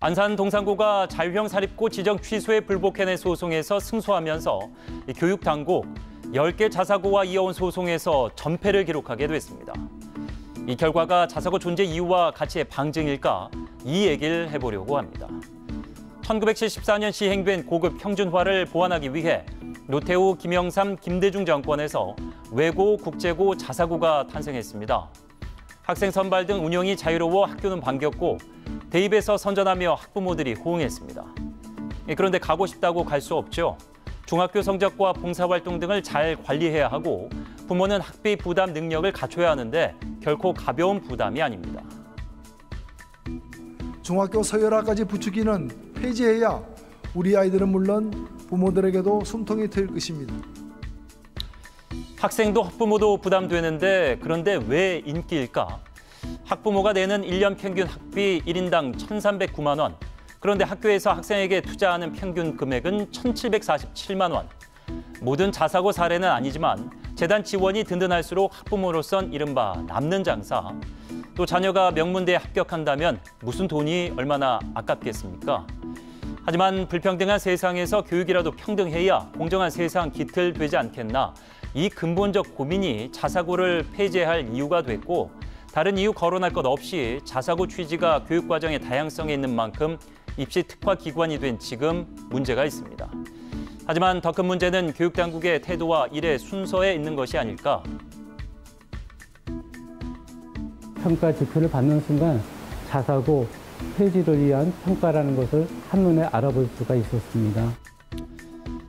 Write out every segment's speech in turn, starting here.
안산 동산고가 자유형 사립고 지정 취소에 불복해낸 소송에서 승소하면서 교육당국 10개 자사고와 이어온 소송에서 전패를 기록하게 됐습니다. 이 결과가 자사고 존재 이유와 가치의 방증일까? 이 얘기를 해보려고 합니다. 1974년 시행된 고급 평준화를 보완하기 위해 노태우, 김영삼, 김대중 정권에서 외고, 국제고, 자사고가 탄생했습니다. 학생 선발 등 운영이 자유로워 학교는 반겼고 대입에서 선전하며 학부모들이 호응했습니다. 그런데 가고 싶다고 갈 수 없죠. 중학교 성적과 봉사활동 등을 잘 관리해야 하고 부모는 학비 부담 능력을 갖춰야 하는데 결코 가벼운 부담이 아닙니다. 중학교 서열화까지 부추기는 폐지해야 우리 아이들은 물론 부모들에게도 숨통이 트일 것입니다. 학생도 학부모도 부담되는데 그런데 왜 인기일까? 학부모가 내는 1년 평균 학비 1인당 1,309만 원. 그런데 학교에서 학생에게 투자하는 평균 금액은 1,747만 원. 모든 자사고 사례는 아니지만 재단 지원이 든든할수록 학부모로선 이른바 남는 장사. 또 자녀가 명문대에 합격한다면 무슨 돈이 얼마나 아깝겠습니까? 하지만 불평등한 세상에서 교육이라도 평등해야 공정한 세상 깃들되지 않겠나. 이 근본적 고민이 자사고를 폐지할 이유가 됐고 다른 이유 거론할 것 없이 자사고 취지가 교육과정의 다양성에 있는 만큼 입시 특화 기관이 된 지금 문제가 있습니다. 하지만 더 큰 문제는 교육당국의 태도와 일의 순서에 있는 것이 아닐까. 평가 지표를 받는 순간 자사고 폐지를 위한 평가라는 것을 한눈에 알아볼 수가 있었습니다.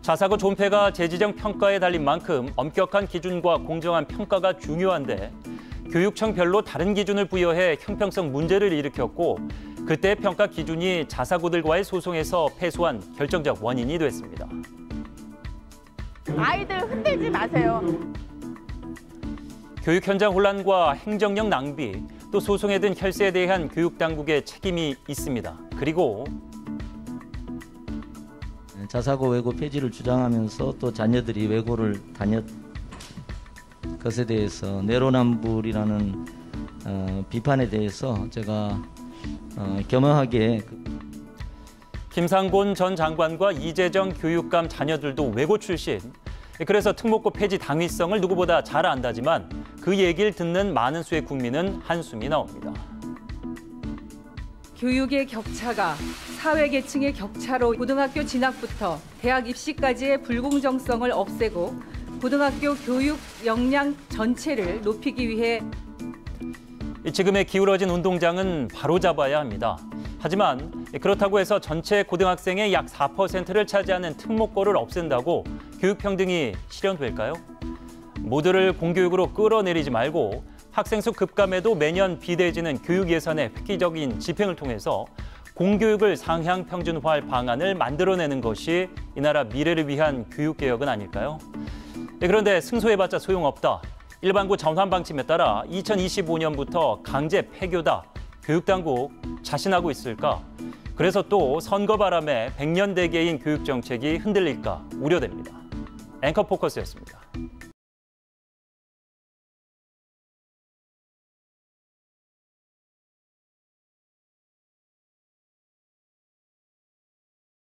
자사고 존폐가 재지정 평가에 달린 만큼 엄격한 기준과 공정한 평가가 중요한데 교육청별로 다른 기준을 부여해 형평성 문제를 일으켰고 그때 평가 기준이 자사고들과의 소송에서 패소한 결정적 원인이 됐습니다. 아이들 흔들지 마세요. 교육 현장 혼란과 행정력 낭비, 또 소송에 든 혈세에 대한 교육당국의 책임이 있습니다. 그리고 자사고 외고 폐지를 주장하면서 또 자녀들이 외고를 다녔 것에 대해서 내로남불이라는 비판에 대해서 제가 겸허하게 김상곤 전 장관과 이재정 교육감 자녀들도 외고 출신. 그래서 특목고 폐지 당위성을 누구보다 잘 안다지만 그 얘기를 듣는 많은 수의 국민은 한숨이 나옵니다. 교육의 격차가 사회계층의 격차로 고등학교 진학부터 대학 입시까지의 불공정성을 없애고 고등학교 교육 역량 전체를 높이기 위해 지금의 기울어진 운동장은 바로잡아야 합니다. 하지만 그렇다고 해서 전체 고등학생의 약 4%를 차지하는 특목고를 없앤다고 교육평등이 실현될까요? 모두를 공교육으로 끌어내리지 말고 학생 수 급감에도 매년 비대해지는 교육 예산의 획기적인 집행을 통해서 공교육을 상향 평준화할 방안을 만들어내는 것이 이 나라 미래를 위한 교육개혁은 아닐까요? 그런데 승소해봤자 소용없다. 일반고 전환 방침에 따라 2025년부터 강제 폐교다. 교육당국 자신하고 있을까? 그래서 또 선거 바람에 100년 대계인 교육정책이 흔들릴까 우려됩니다. 앵커 포커스였습니다.